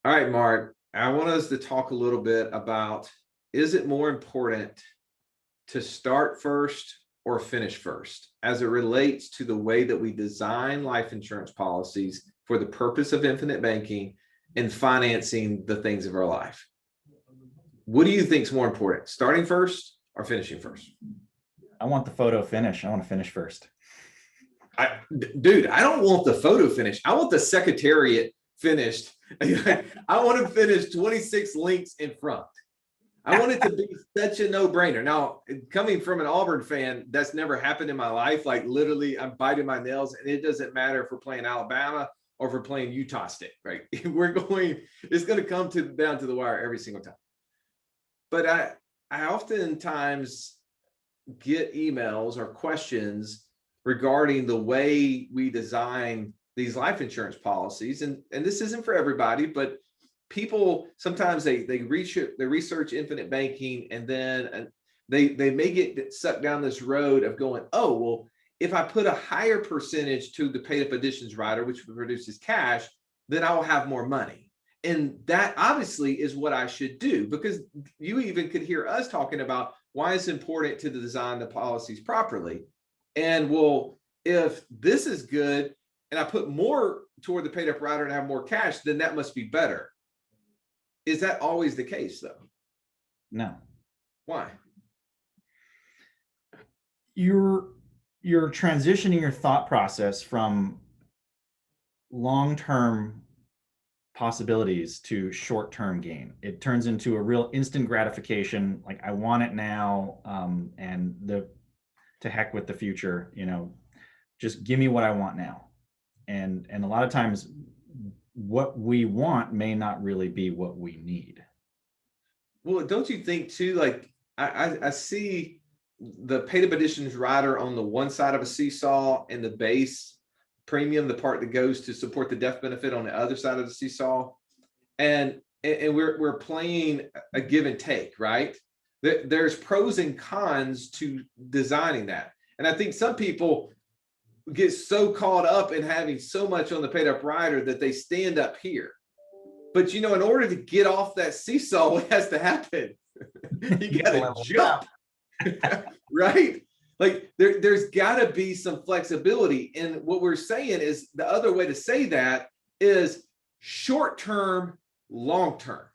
All right, Mark, I want us to talk a little bit about, is it more important to start first or finish first as it relates to the way that we design life insurance policies for the purpose of infinite banking and financing the things of our life? What do you think is more important, starting first or finishing first? I want the photo finish. I want to finish first. Dude, I don't want the photo finish. I want the secretariat finished. I want to finish 26 links in front. I want it to be such a no-brainer. Now, coming from an Auburn fan, that's never happened in my life. Like literally, I'm biting my nails, and it doesn't matter if we're playing Alabama or if we're playing Utah State, right? It's going to come down to the wire every single time. But I oftentimes get emails or questions regarding the way we design these life insurance policies. And this isn't for everybody, but people sometimes they research infinite banking, and then they may get sucked down this road of going, oh, well, if I put a higher percentage to the paid up additions rider, which produces cash, then I will have more money. And that obviously is what I should do, because you even could hear us talking about why it's important to design the policies properly. And well, if this is good and I put more toward the paid up rider and have more cash, then that must be better. Is that always the case though? No. Why? You're transitioning your thought process from long-term possibilities to short-term gain. It turns into a real instant gratification. Like, I want it now, and to heck with the future, just give me what I want now. And a lot of times what we want may not really be what we need. Well, don't you think too, like I see the paid up additions rider on the one side of a seesaw and the base premium, the part that goes to support the death benefit, on the other side of the seesaw. And we're playing a give and take, right? There's pros and cons to designing that. And I think some people get so caught up in having so much on the paid up rider that they stand up here. But in order to get off that seesaw, what has to happen? You got to jump, right? Like there's got to be some flexibility. And what we're saying is, the other way to say that is short-term, long-term,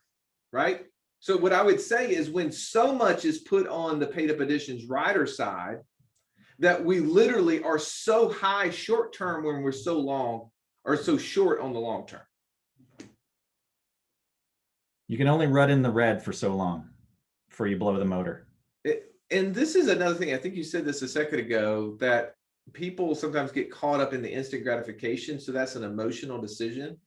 right? So what I would say is, when so much is put on the paid up additions rider side, that we literally are so high short-term when we're so long, or so short on the long-term. You can only run in the red for so long before you blow the motor. And this is another thing, I think you said this a second ago, that people sometimes get caught up in the instant gratification. So that's an emotional decision.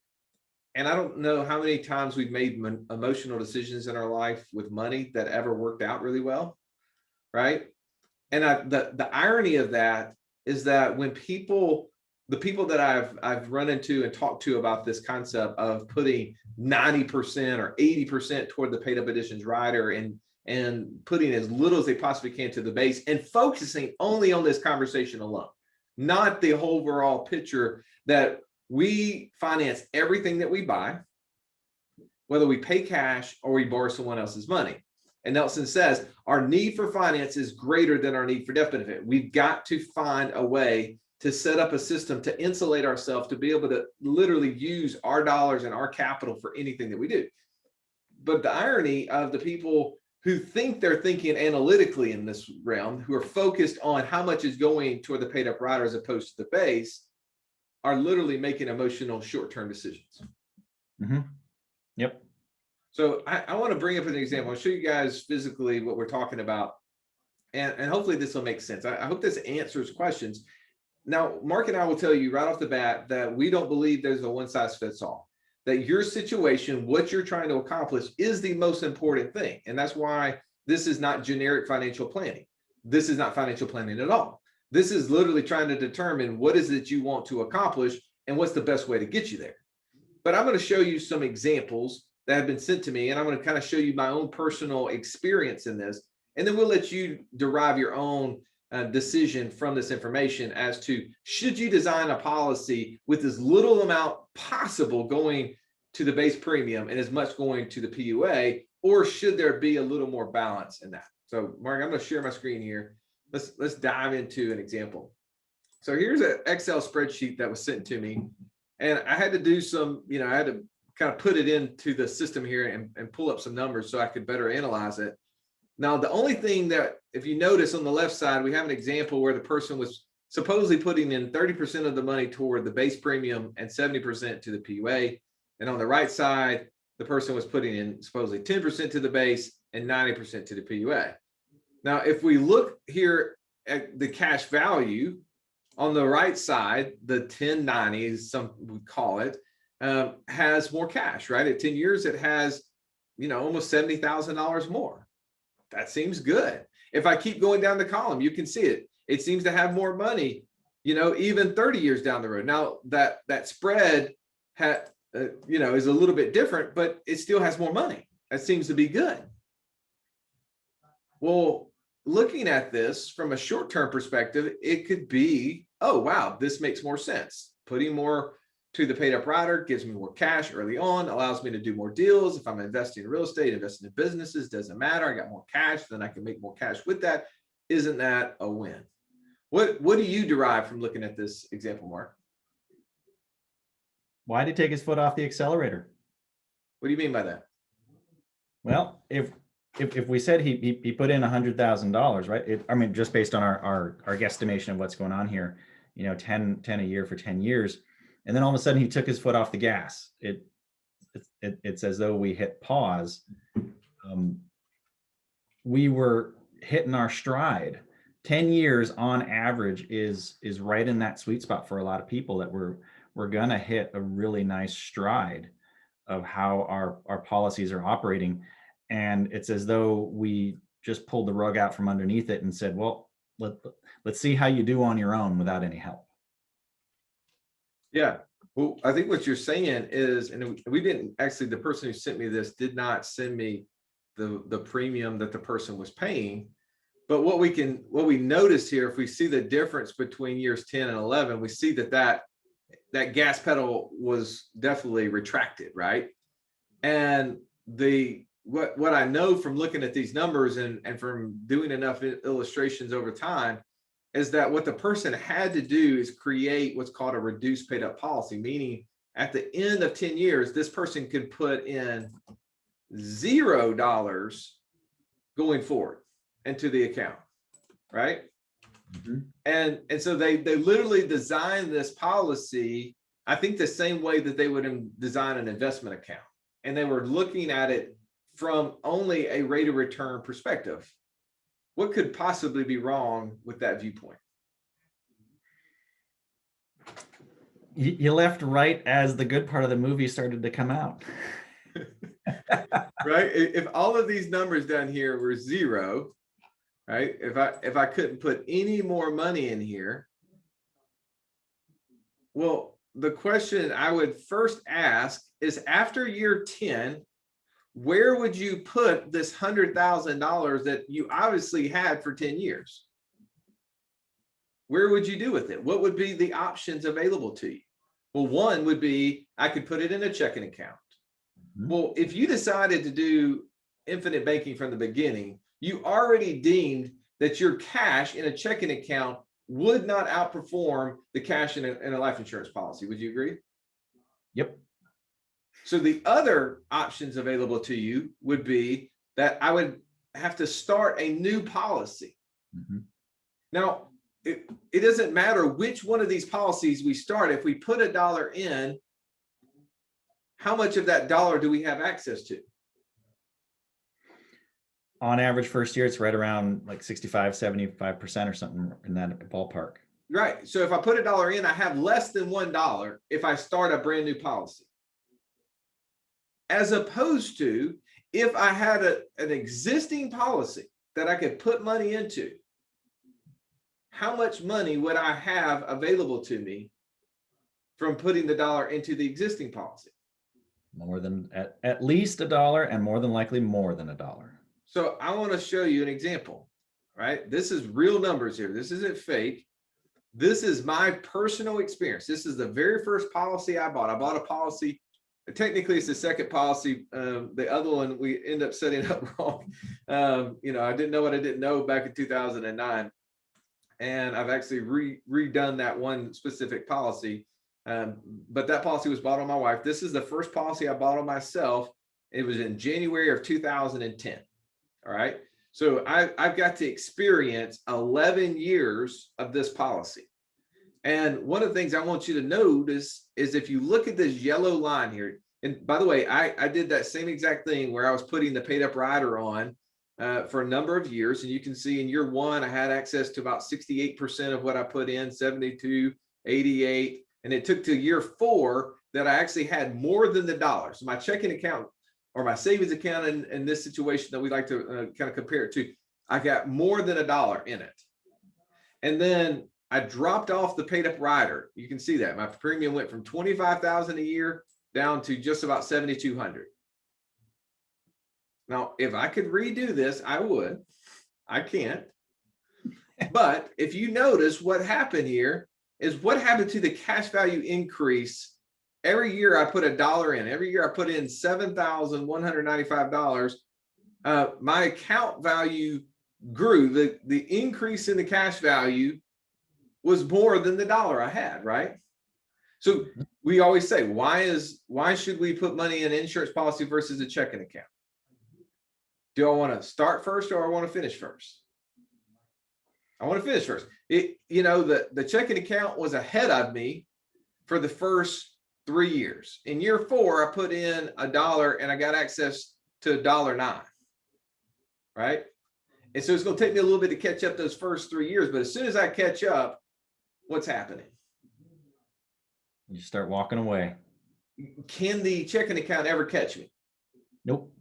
And I don't know how many times we've made emotional decisions in our life with money that ever worked out really well, right? And the irony of that is that when the people that I've run into and talked to about this concept of putting 90% or 80% toward the paid up additions rider, and putting as little as they possibly can to the base, and focusing only on this conversation alone, not the whole overall picture that we finance everything that we buy, whether we pay cash or we borrow someone else's money. And Nelson says our need for finance is greater than our need for death benefit. We've got to find a way to set up a system to insulate ourselves, to be able to literally use our dollars and our capital for anything that we do. But the irony of the people who think they're thinking analytically in this realm, who are focused on how much is going toward the paid up rider as opposed to the base, are literally making emotional short-term decisions. Mm-hmm. Yep. So I want to bring up an example. I'll show you guys physically what we're talking about. And hopefully this will make sense. I hope this answers questions. Now, Mark and I will tell you right off the bat that we don't believe there's a one size fits all. That your situation, what you're trying to accomplish, is the most important thing. And that's why this is not generic financial planning. This is not financial planning at all. This is literally trying to determine what is it you want to accomplish and what's the best way to get you there. But I'm going to show you some examples that have been sent to me, and I'm going to kind of show you my own personal experience in this. And then we'll let you derive your own decision from this information as to, should you design a policy with as little amount possible going to the base premium and as much going to the PUA, or should there be a little more balance in that? So Mark, I'm going to share my screen here. Let's dive into an example. So here's an Excel spreadsheet that was sent to me, and I had to do some, I had to kind of put it into the system here and pull up some numbers so I could better analyze it. Now, the only thing that, if you notice on the left side, we have an example where the person was supposedly putting in 30% of the money toward the base premium and 70% to the PUA. And on the right side, the person was putting in supposedly 10% to the base and 90% to the PUA. Now, if we look here at the cash value on the right side, the 1090, some would call it, has more cash, right? At 10 years, it has, almost $70,000 more. That seems good. If I keep going down the column, you can see it. It seems to have more money, even 30 years down the road. Now that spread is a little bit different, but it still has more money. That seems to be good. Well, looking at this from a short-term perspective, it could be, oh, wow, this makes more sense. Putting more to the paid up rider gives me more cash early on, allows me to do more deals. If I'm investing in real estate, investing in businesses, doesn't matter. I got more cash, then I can make more cash with that. Isn't that a win? What do you derive from looking at this example, Mark? Why did he take his foot off the accelerator? What do you mean by that? Well, if we said he put in $100,000, right? Just based on our guesstimation of what's going on here, 10 a year for 10 years. And then all of a sudden he took his foot off the gas. It's as though we hit pause. We were hitting our stride. 10 years on average is right in that sweet spot for a lot of people, that we're gonna hit a really nice stride of how our policies are operating. And it's as though we just pulled the rug out from underneath it and said, well, let's see how you do on your own without any help. Yeah. Well, I think what you're saying is, and we didn't actually, the person who sent me this did not send me the premium that the person was paying. But what we notice here, if we see the difference between years 10 and 11, we see that gas pedal was definitely retracted, right? And what I know from looking at these numbers and from doing enough illustrations over time is that what the person had to do is create what's called a reduced paid up policy, meaning at the end of 10 years, this person could put in $0 going forward into the account, right? Mm-hmm. And so they literally designed this policy, I think the same way that they would design an investment account. And they were looking at it from only a rate of return perspective. What could possibly be wrong with that viewpoint? You left right as the good part of the movie started to come out. Right? If all of these numbers down here were zero, right? If I couldn't put any more money in here, well, the question I would first ask is, after year 10, where would you put this $100,000 that you obviously had for 10 years? Where would you do with it? What would be the options available to you? Well, one would be, I could put it in a checking account. Mm-hmm. Well, if you decided to do infinite banking from the beginning, you already deemed that your cash in a checking account would not outperform the cash in a life insurance policy. Would you agree? Yep. So the other options available to you would be that I would have to start a new policy. Mm-hmm. Now, it doesn't matter which one of these policies we start. If we put $1 in, how much of that dollar do we have access to? On average, first year, it's right around like 65, 75% or something in that ballpark. Right. So if I put $1 in, I have less than $1 if I start a brand new policy. As opposed to if I had an existing policy that I could put money into, how much money would I have available to me from putting the dollar into the existing policy? More than at least $1, and more than likely more than $1. So I want to show you an example, right? This is real numbers here. This isn't fake. This is my personal experience. This is the very first policy I bought. I bought a policy technically it's the second policy. The other one we end up setting up wrong. I didn't know what I didn't know back in 2009. And I've actually redone that one specific policy. But that policy was bought on my wife. This is the first policy I bought on myself. It was in January of 2010. All right. So I've got to experience 11 years of this policy. And one of the things I want you to notice is if you look at this yellow line here, and by the way, I did that same exact thing where I was putting the paid up rider on for a number of years. And you can see in year one, I had access to about 68% of what I put in, 72, 88. And it took to year 4 that I actually had more than the dollar. So my checking account or my savings account in this situation that we like to kind of compare it to, I got more than $1 in it. And then I dropped off the paid up rider. You can see that my premium went from $25,000 a year down to just about $7,200. Now, if I could redo this, I would. I can't. But if you notice what happened here is what happened to the cash value increase. Every year I put $1 in. Every year I put in $7,195. My account value grew. The increase in the cash value was more than the dollar I had, right? So we always say, why should we put money in an insurance policy versus a checking account? Do I want to start first or I want to finish first? I want to finish first. The checking account was ahead of me for the first 3 years. In year 4, I put in $1 and I got access to $1.09, right? And so it's going to take me a little bit to catch up those first 3 years. But as soon as I catch up, what's happening? You start walking away. Can the checking account ever catch me? Nope.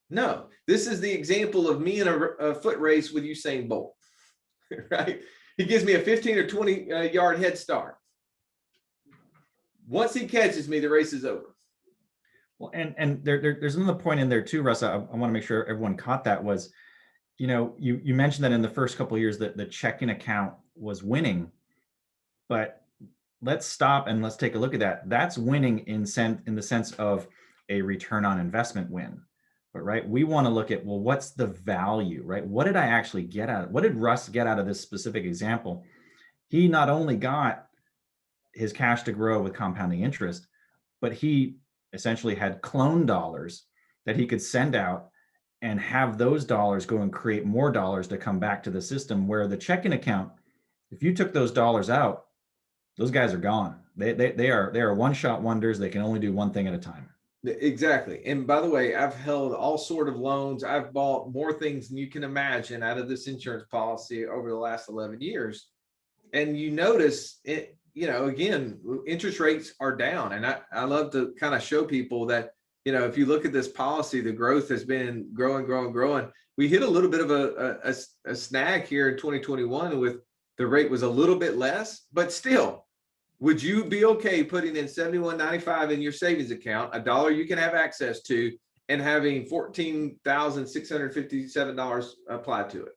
No. This is the example of me in a foot race with Usain Bolt, right? He gives me a 15 or 20 yard head start. Once he catches me, the race is over. Well, and there's another point in there too, Russ. I want to make sure everyone caught that was, you mentioned that in the first couple of years that the checking account was winning, but let's stop and let's take a look at that. That's winning in the sense of a return on investment win. But right, we want to look at, well, what's the value, right? What did I actually get out of, what did Russ get out of this specific example? He not only got his cash to grow with compounding interest, but he essentially had clone dollars that he could send out and have those dollars go and create more dollars to come back to the system, where the checking account, if you took those dollars out, those guys are gone. They are one-shot wonders. They can only do one thing at a time. Exactly. And by the way, I've held all sort of loans. I've bought more things than you can imagine out of this insurance policy over the last 11 years. And you notice it, again, interest rates are down. And I love to kind of show people that, if you look at this policy, the growth has been growing. We hit a little bit of a snag here in 2021 with the rate was a little bit less, but still, would you be okay putting in $71.95 in your savings account, $1 you can have access to, and having $14,657 applied to it?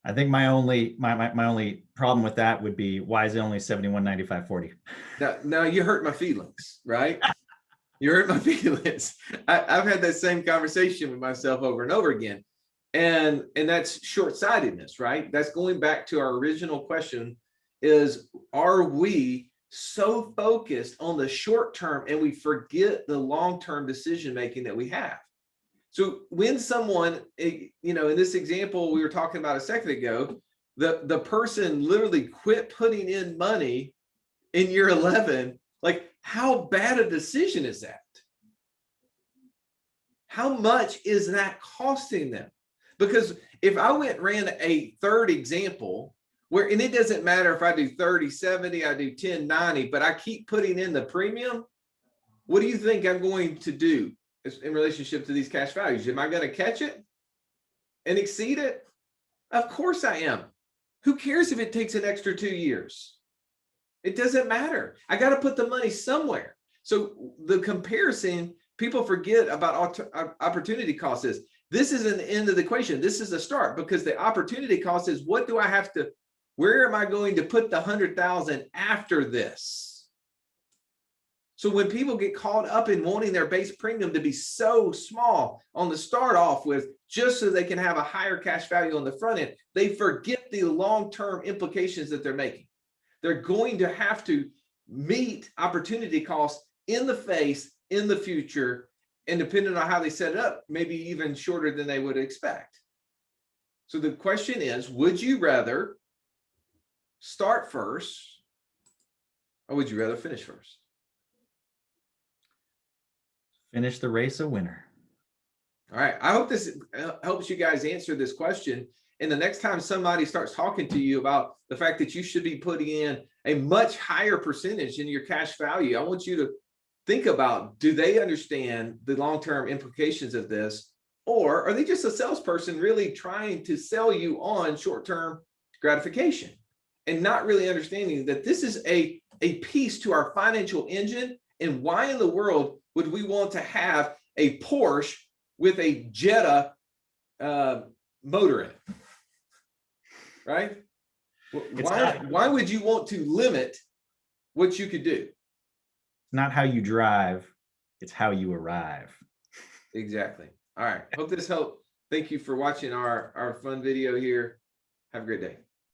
I think my only problem with that would be, why is it only $71.95.40? Now you hurt my feelings, right? You hurt my feelings. I've had that same conversation with myself over and over again. And that's short-sightedness, right? That's going back to our original question is, are we so focused on the short term and we forget the long-term decision-making that we have? So when someone, in this example we were talking about a second ago, the person literally quit putting in money in year 11, like how bad a decision is that? How much is that costing them? Because if I ran a third example where, and it doesn't matter if I do 30/70, I do 10/90, but I keep putting in the premium, what do you think I'm going to do in relationship to these cash values? Am I going to catch it and exceed it? Of course I am. Who cares if it takes an extra 2 years? It doesn't matter. I got to put the money somewhere. So the comparison, people forget about opportunity cost is. This isn't the end of the equation. This is the start, because the opportunity cost is, what do I have to, where am I going to put the 100,000 after this? So when people get caught up in wanting their base premium to be so small on the start off with, just so they can have a higher cash value on the front end, they forget the long-term implications that they're making. They're going to have to meet opportunity costs in the face in the future, and depending on how they set it up, maybe even shorter than they would expect. So the question is, would you rather start first, or would you rather finish first? Finish the race a winner. All right. I hope this helps you guys answer this question. And the next time somebody starts talking to you about the fact that you should be putting in a much higher percentage in your cash value, I want you to think about, do they understand the long-term implications of this? Or are they just a salesperson really trying to sell you on short-term gratification and not really understanding that this is a piece to our financial engine? And why in the world would we want to have a Porsche with a Jetta motor in it? Right? Why would you want to limit what you could do? It's not how you drive, it's how you arrive. Exactly. All right. Hope this helped. Thank you for watching our fun video here. Have a great day.